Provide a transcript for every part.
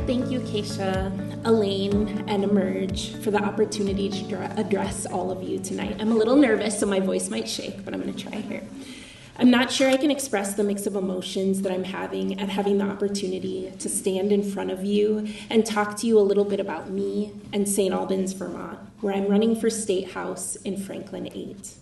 Thank you, Keisha, Elaine, and Emerge for the opportunity to address all of you tonight. I'm a little nervous, so my voice might shake, but I'm going to try here. I'm not sure I can express the mix of emotions that I'm having at having the opportunity to stand in front of you and talk to you a little bit about me and St. Albans, Vermont, where I'm running for State House in Franklin 8.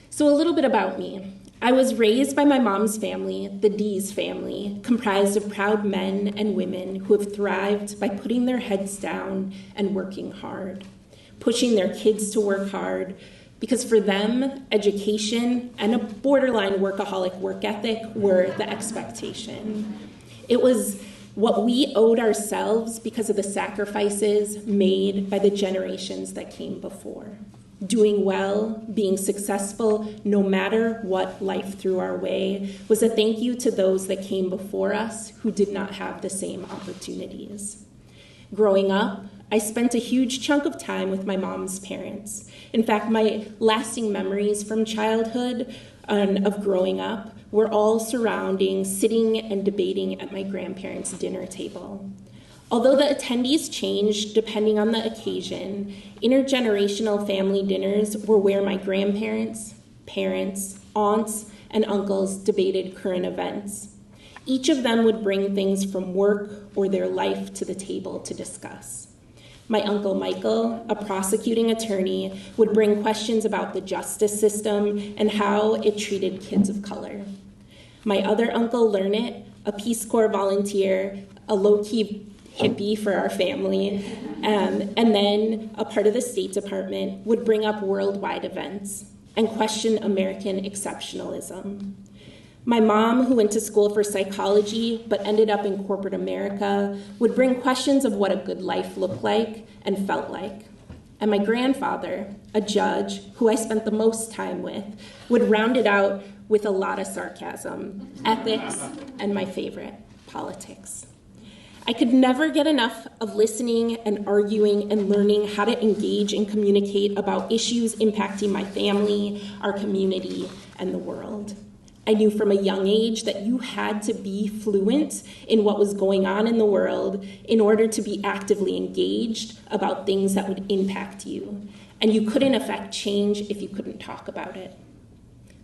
So a little bit about me. I was raised by my mom's family, the Dees family, comprised of proud men and women who have thrived by putting their heads down and working hard, pushing their kids to work hard, because for them, education and a borderline workaholic work ethic were the expectation. It was what we owed ourselves because of the sacrifices made by the generations that came before. Doing well, being successful, no matter what life threw our way, was a thank you to those that came before us who did not have the same opportunities. Growing up, I spent a huge chunk of time with my mom's parents. In fact, my lasting memories from childhood and of growing up were all surrounding sitting and debating at my grandparents' dinner table. Although the attendees changed depending on the occasion, intergenerational family dinners were where my grandparents, parents, aunts, and uncles debated current events. Each of them would bring things from work or their life to the table to discuss. My Uncle Michael, a prosecuting attorney, would bring questions about the justice system and how it treated kids of color. My other uncle, Learnit, a Peace Corps volunteer, a low-key hippie for our family, and then a part of the State Department, would bring up worldwide events and question American exceptionalism. My mom, who went to school for psychology but ended up in corporate America, would bring questions of what a good life looked like and felt like. And my grandfather, a judge who I spent the most time with, would round it out with a lot of sarcasm, ethics, and my favorite, politics. I could never get enough of listening and arguing and learning how to engage and communicate about issues impacting my family, our community, and the world. I knew from a young age that you had to be fluent in what was going on in the world in order to be actively engaged about things that would impact you. And you couldn't affect change if you couldn't talk about it.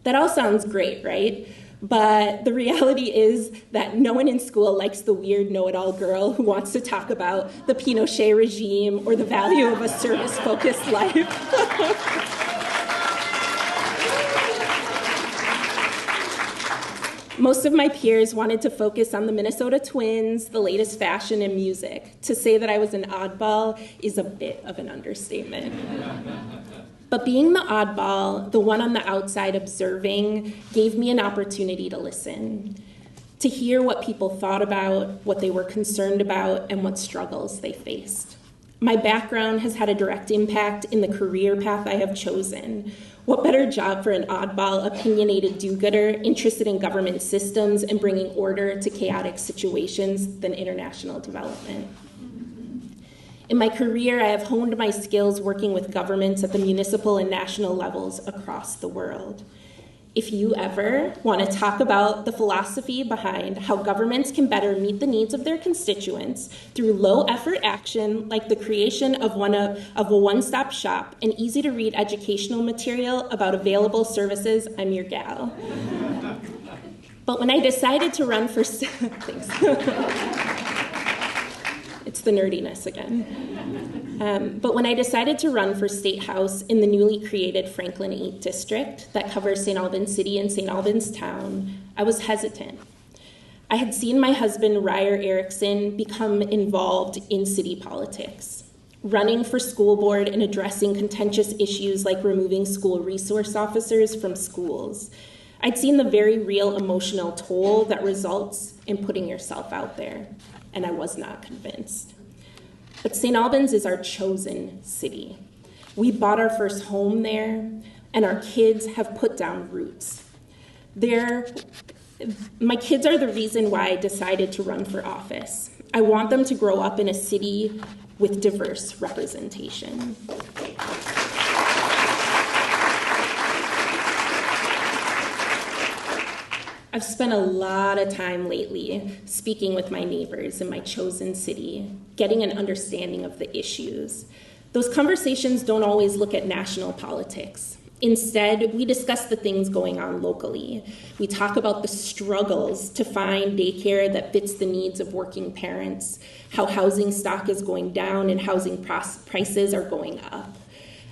That all sounds great, right? But the reality is that no one in school likes the weird know-it-all girl who wants to talk about the Pinochet regime or the value of a service-focused life. Most of my peers wanted to focus on the Minnesota Twins, the latest fashion, and music. To say that I was an oddball is a bit of an understatement. But being the oddball, the one on the outside observing, gave me an opportunity to listen, to hear what people thought about, what they were concerned about, and what struggles they faced. My background has had a direct impact in the career path I have chosen. What better job for an oddball, opinionated do-gooder interested in government systems and bringing order to chaotic situations than international development? In my career, I have honed my skills working with governments at the municipal and national levels across the world. If you ever want to talk about the philosophy behind how governments can better meet the needs of their constituents through low-effort action, like the creation of a one-stop shop and easy-to-read educational material about available services, I'm your gal. But when I decided to run for... Thanks. It's the nerdiness again. But when I decided to run for State House in the newly created Franklin 8 district that covers St. Albans City and St. Albans Town, I was hesitant. I had seen my husband, Dees-Erickson, become involved in city politics, running for school board and addressing contentious issues like removing school resource officers from schools. I'd seen the very real emotional toll that results in putting yourself out there, and I was not convinced. But St. Albans is our chosen city. We bought our first home there, and our kids have put down roots. My kids are the reason why I decided to run for office. I want them to grow up in a city with diverse representation. I've spent a lot of time lately speaking with my neighbors in my chosen city, getting an understanding of the issues. Those conversations don't always look at national politics. Instead, we discuss the things going on locally. We talk about the struggles to find daycare that fits the needs of working parents, how housing stock is going down and housing prices are going up,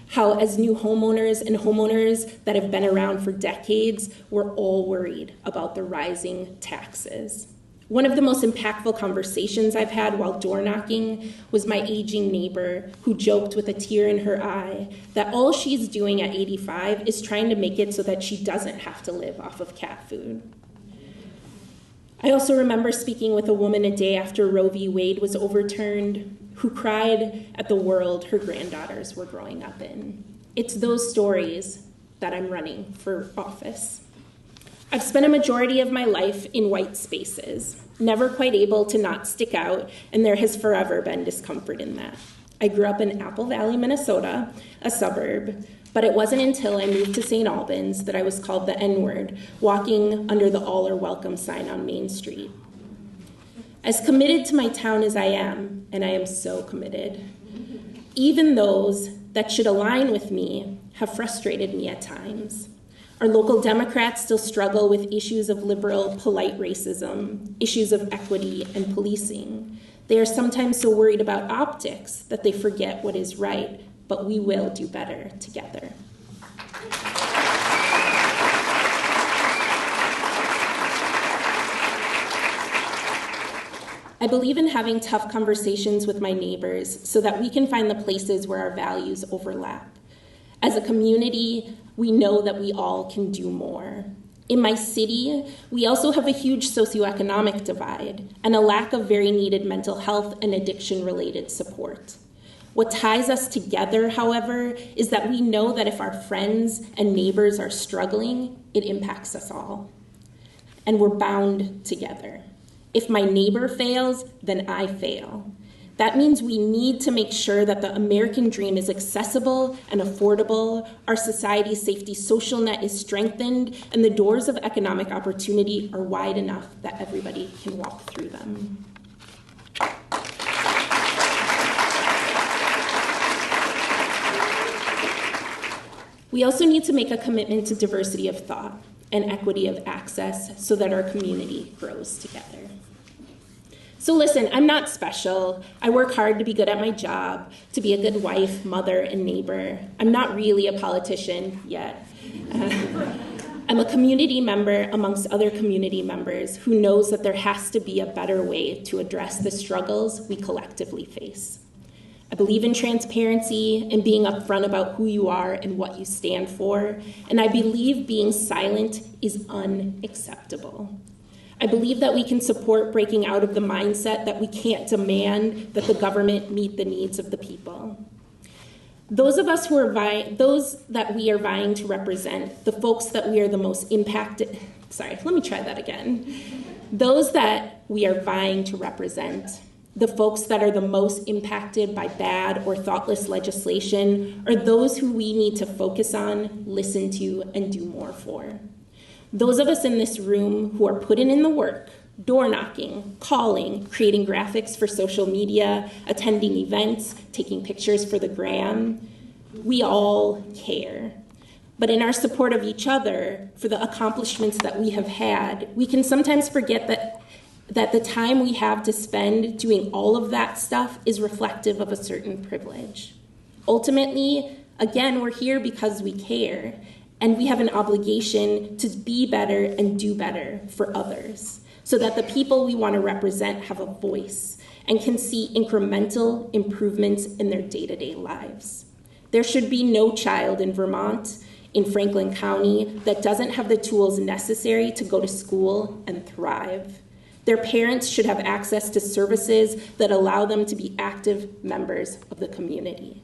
how as new homeowners and homeowners that have been around for decades, we're all worried about the rising taxes. One of the most impactful conversations I've had while door knocking was my aging neighbor who joked with a tear in her eye that all she's doing at 85 is trying to make it so that she doesn't have to live off of cat food. I also remember speaking with a woman a day after Roe v. Wade was overturned who cried at the world her granddaughters were growing up in. It's those stories that I'm running for office. I've spent a majority of my life in white spaces, never quite able to not stick out, and there has forever been discomfort in that. I grew up in Apple Valley, Minnesota, a suburb, but it wasn't until I moved to St. Albans that I was called the N-word, walking under the all are welcome sign on Main Street. As committed to my town as I am, and I am so committed, even those that should align with me have frustrated me at times. Our local Democrats still struggle with issues of liberal, polite racism, issues of equity and policing. They are sometimes so worried about optics that they forget what is right, but we will do better together. I believe in having tough conversations with my neighbors so that we can find the places where our values overlap. As a community, we know that we all can do more. In my city, we also have a huge socioeconomic divide and a lack of very needed mental health and addiction-related support. What ties us together, however, is that we know that if our friends and neighbors are struggling, it impacts us all. And we're bound together. If my neighbor fails, then I fail. That means we need to make sure that the American dream is accessible and affordable, our society's safety social net is strengthened, and the doors of economic opportunity are wide enough that everybody can walk through them. We also need to make a commitment to diversity of thought and equity of access so that our community grows together. So listen, I'm not special. I work hard to be good at my job, to be a good wife, mother, and neighbor. I'm not really a politician yet. I'm a community member amongst other community members who knows that there has to be a better way to address the struggles we collectively face. I believe in transparency and being upfront about who you are and what you stand for, and I believe being silent is unacceptable. I believe that we can support breaking out of the mindset that we can't demand that the government meet the needs of the people. Those of us who are those that we are vying to represent, the folks that we are the most impacted, Those that we are vying to represent, the folks that are the most impacted by bad or thoughtless legislation, are those who we need to focus on, listen to, and do more for. Those of us in this room who are putting in the work, door knocking, calling, creating graphics for social media, attending events, taking pictures for the gram, we all care. But in our support of each other, for the accomplishments that we have had, we can sometimes forget that the time we have to spend doing all of that stuff is reflective of a certain privilege. Ultimately, again, we're here because we care. And we have an obligation to be better and do better for others so that the people we want to represent have a voice and can see incremental improvements in their day-to-day lives. There should be no child in Vermont, in Franklin County, that doesn't have the tools necessary to go to school and thrive. Their parents should have access to services that allow them to be active members of the community.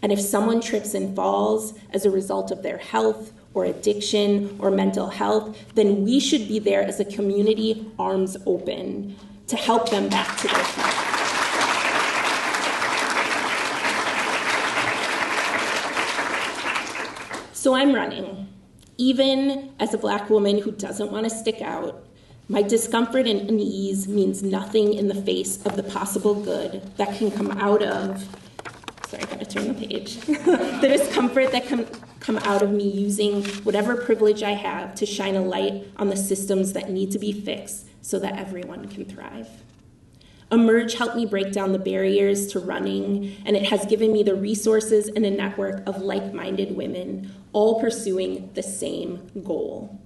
And if someone trips and falls as a result of their health or addiction or mental health, then we should be there as a community, arms open, to help them back to their feet. So I'm running. Even as a Black woman who doesn't want to stick out, my discomfort and unease means nothing in the face of the possible good that can come out of, sorry, I gotta turn the page, the discomfort that can come out of me using whatever privilege I have to shine a light on the systems that need to be fixed so that everyone can thrive. Emerge helped me break down the barriers to running, and it has given me the resources and a network of like-minded women, all pursuing the same goal.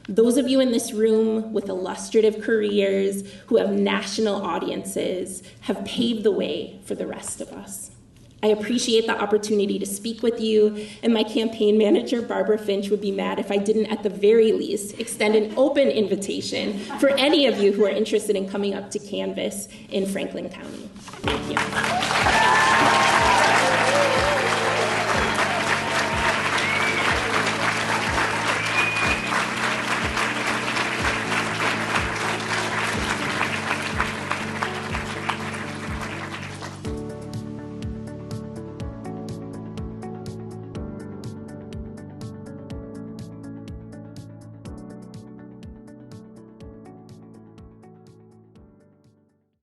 Those of you in this room with illustrative careers who have national audiences have paved the way for the rest of us. I appreciate the opportunity to speak with you, and my campaign manager, Barbara Finch, would be mad if I didn't, at the very least, extend an open invitation for any of you who are interested in coming up to canvass in Franklin County. Thank you.